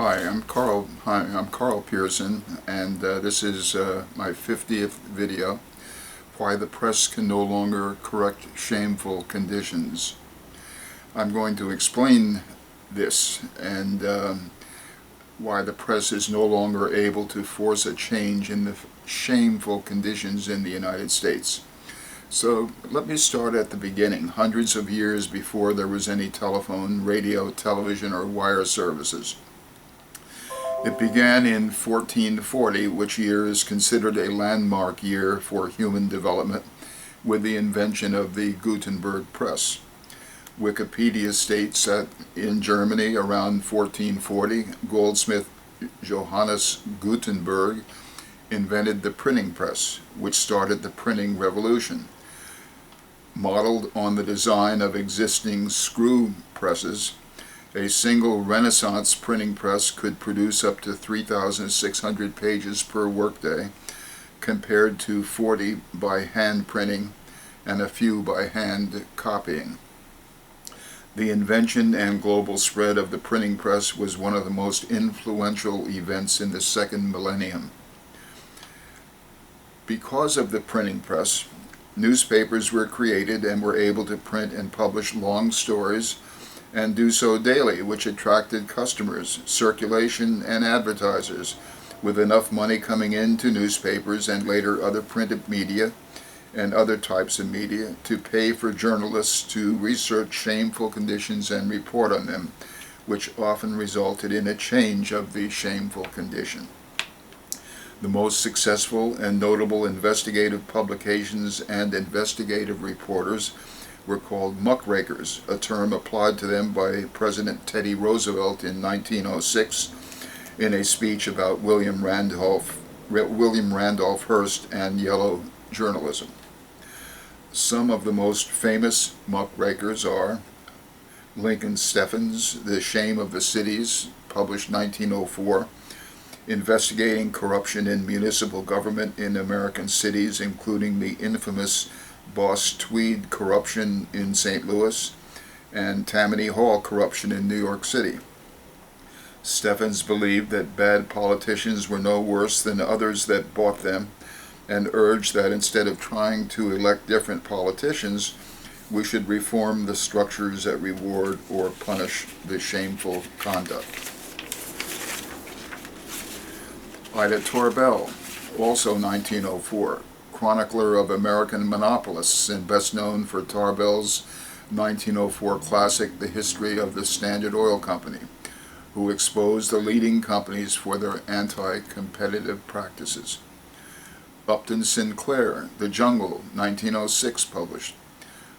I'm Carl Pearson, and this is my 50th video, Why the Press Can No Longer Correct Shameful Conditions. I'm going to explain this and why the press is no longer able to force a change in the shameful conditions in the United States. So let me start at the beginning, hundreds of years before there was any telephone, radio, television, or wire services. It began in 1440, which year is considered a landmark year for human development, with the invention of the Gutenberg press. Wikipedia states that in Germany around 1440, goldsmith Johannes Gutenberg invented the printing press, which started the printing revolution. Modeled on the design of existing screw presses, a single Renaissance printing press could produce up to 3,600 pages per workday, compared to 40 by hand printing and a few by hand copying. The invention and global spread of the printing press was one of the most influential events in the second millennium. Because of the printing press, newspapers were created and were able to print and publish long stories and do so daily, which attracted customers, circulation, and advertisers, with enough money coming into newspapers and later other printed media and other types of media to pay for journalists to research shameful conditions and report on them, which often resulted in a change of the shameful condition. The most successful and notable investigative publications and investigative reporters were called muckrakers, a term applied to them by President Teddy Roosevelt in 1906 in a speech about William Randolph Hearst and yellow journalism. Some of the most famous muckrakers are Lincoln Steffens, The Shame of the Cities, published 1904, investigating corruption in municipal government in American cities, including the infamous Boss Tweed corruption in St. Louis and Tammany Hall corruption in New York City. Steffens believed that bad politicians were no worse than others that bought them, and urged that instead of trying to elect different politicians, we should reform the structures that reward or punish the shameful conduct. Ira Tarbell, also 1904, chronicler of American monopolists and best known for Tarbell's 1904 classic, The History of the Standard Oil Company, who exposed the leading companies for their anti-competitive practices. Upton Sinclair, The Jungle, 1906, published,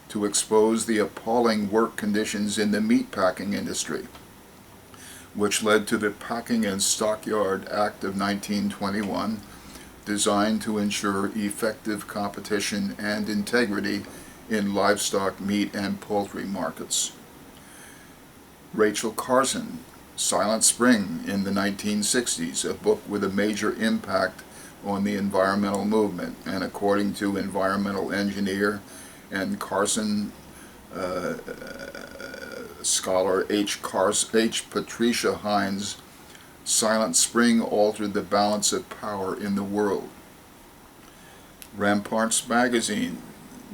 to expose the appalling work conditions in the meatpacking industry, which led to the Packing and Stockyard Act of 1921, designed to ensure effective competition and integrity in livestock, meat, and poultry markets. Rachel Carson, Silent Spring in the 1960s, a book with a major impact on the environmental movement, and according to environmental engineer and Carson scholar H. Patricia Hines, Silent Spring altered the balance of power in the world. Ramparts Magazine,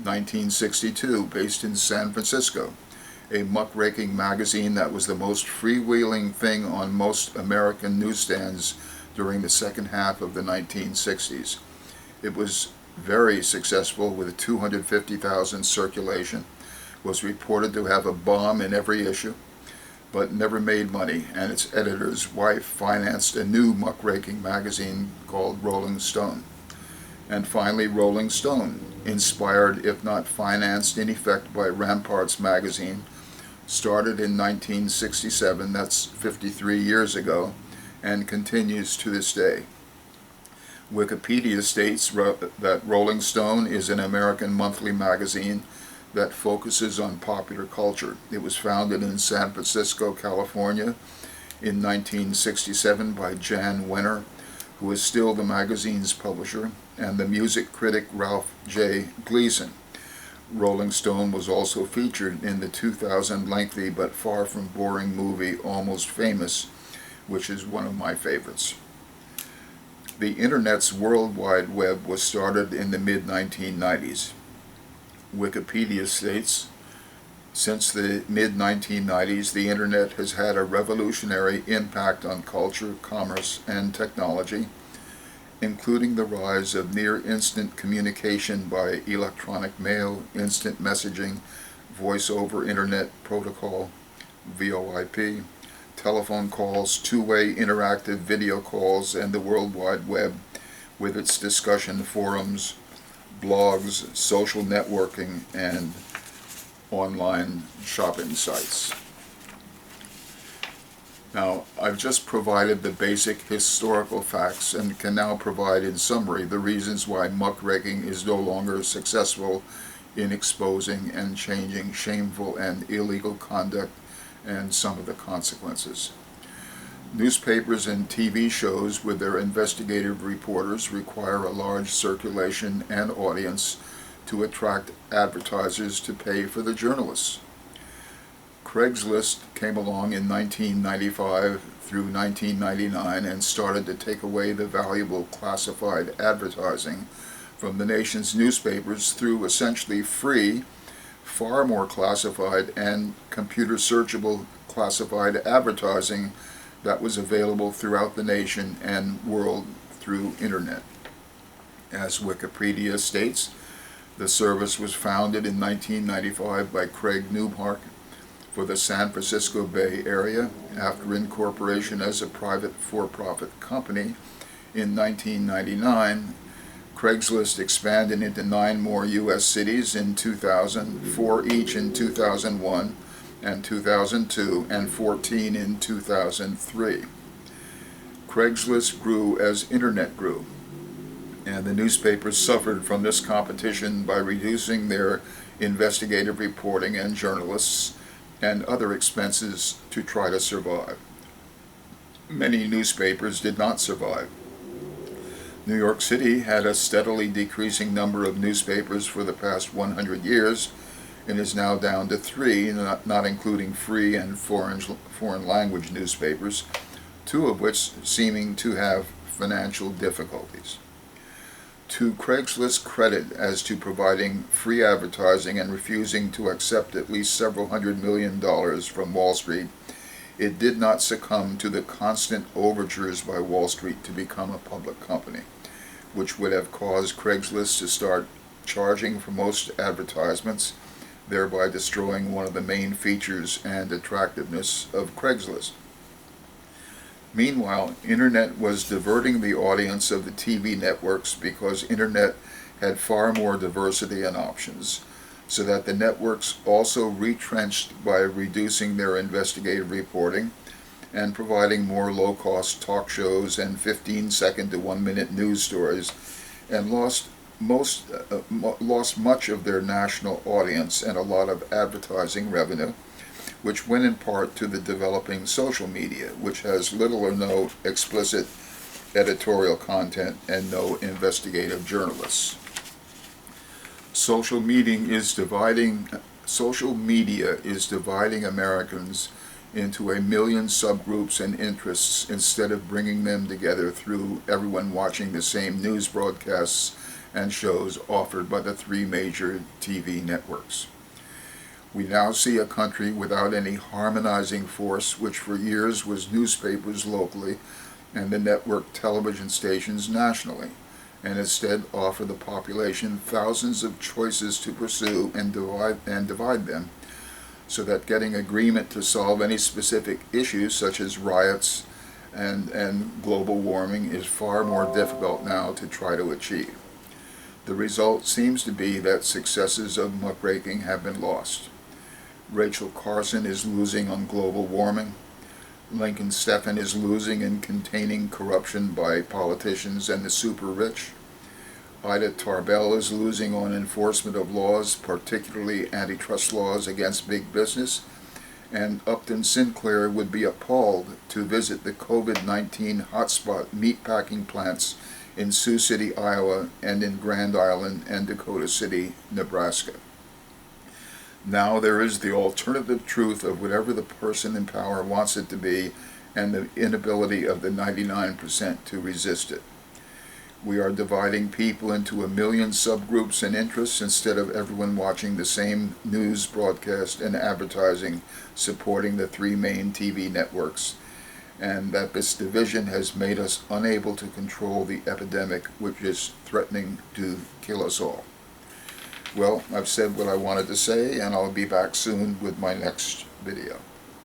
1962, based in San Francisco, a muckraking magazine that was the most freewheeling thing on most American newsstands during the second half of the 1960s. It was very successful with 250,000 circulation, was reported to have a bomb in every issue, but never made money, and its editor's wife financed a new muckraking magazine called Rolling Stone. And finally, Rolling Stone, inspired if not financed in effect by Ramparts Magazine, started in 1967, that's 53 years ago, and continues to this day. Wikipedia states that Rolling Stone is an American monthly magazine that focuses on popular culture. It was founded in San Francisco, California in 1967 by Jan Wenner, who is still the magazine's publisher, and the music critic Ralph J. Gleason. Rolling Stone was also featured in the 2000 lengthy but far from boring movie Almost Famous, which is one of my favorites. The Internet's World Wide Web was started in the mid-1990s. Wikipedia states, since the mid-1990s, the Internet has had a revolutionary impact on culture, commerce, and technology, including the rise of near-instant communication by electronic mail, instant messaging, voice-over Internet protocol, VoIP, telephone calls, two-way interactive video calls, and the World Wide Web with its discussion forums, blogs, social networking, and online shopping sites. Now, I've just provided the basic historical facts and can now provide in summary the reasons why muckraking is no longer successful in exposing and changing shameful and illegal conduct and some of the consequences. Newspapers and TV shows with their investigative reporters require a large circulation and audience to attract advertisers to pay for the journalists. Craigslist came along in 1995 through 1999 and started to take away the valuable classified advertising from the nation's newspapers through essentially free, far more classified and computer searchable classified advertising that was available throughout the nation and world through Internet. As Wikipedia states, the service was founded in 1995 by Craig Newmark for the San Francisco Bay Area. After incorporation as a private for-profit company in 1999, Craigslist expanded into 9 more U.S. cities in 2000, 4 each in 2001 and 2002, and 14 in 2003. Craigslist grew as Internet grew, and the newspapers suffered from this competition by reducing their investigative reporting and journalists and other expenses to try to survive. Many newspapers did not survive. New York City had a steadily decreasing number of newspapers for the past 100 years and is now down to 3, not including free and foreign language newspapers, 2 of which seeming to have financial difficulties. To Craigslist's credit as to providing free advertising and refusing to accept at least several $100 million from Wall Street, it did not succumb to the constant overtures by Wall Street to become a public company, which would have caused Craigslist to start charging for most advertisements, thereby destroying one of the main features and attractiveness of Craigslist. Meanwhile, Internet was diverting the audience of the TV networks because Internet had far more diversity and options, so that the networks also retrenched by reducing their investigative reporting and providing more low-cost talk shows and 15-second to 1-minute news stories, and lost much of their national audience and a lot of advertising revenue, which went in part to the developing social media, which has little or no explicit editorial content and no investigative journalists. Social media is dividing Americans into a million subgroups and interests instead of bringing them together through everyone watching the same news broadcasts and shows offered by the 3 major TV networks. We now see a country without any harmonizing force, which for years was newspapers locally and the network television stations nationally, and instead offer the population thousands of choices to pursue and divide them, so that getting agreement to solve any specific issues such as riots and global warming is far more difficult now to try to achieve. The result seems to be that successes of muckraking have been lost. Rachel Carson is losing on global warming. Lincoln Steffens is losing in containing corruption by politicians and the super rich. Ira Tarbell is losing on enforcement of laws, particularly antitrust laws against big business. And Upton Sinclair would be appalled to visit the COVID-19 hotspot meatpacking plants in Sioux City, Iowa, and in Grand Island and Dakota City, Nebraska. Now there is the alternative truth of whatever the person in power wants it to be, and the inability of the 99% to resist it. We are dividing people into a million subgroups and interests instead of everyone watching the same news broadcast and advertising supporting the three main TV networks, and that this division has made us unable to control the epidemic which is threatening to kill us all. Well, I've said what I wanted to say, and I'll be back soon with my next video.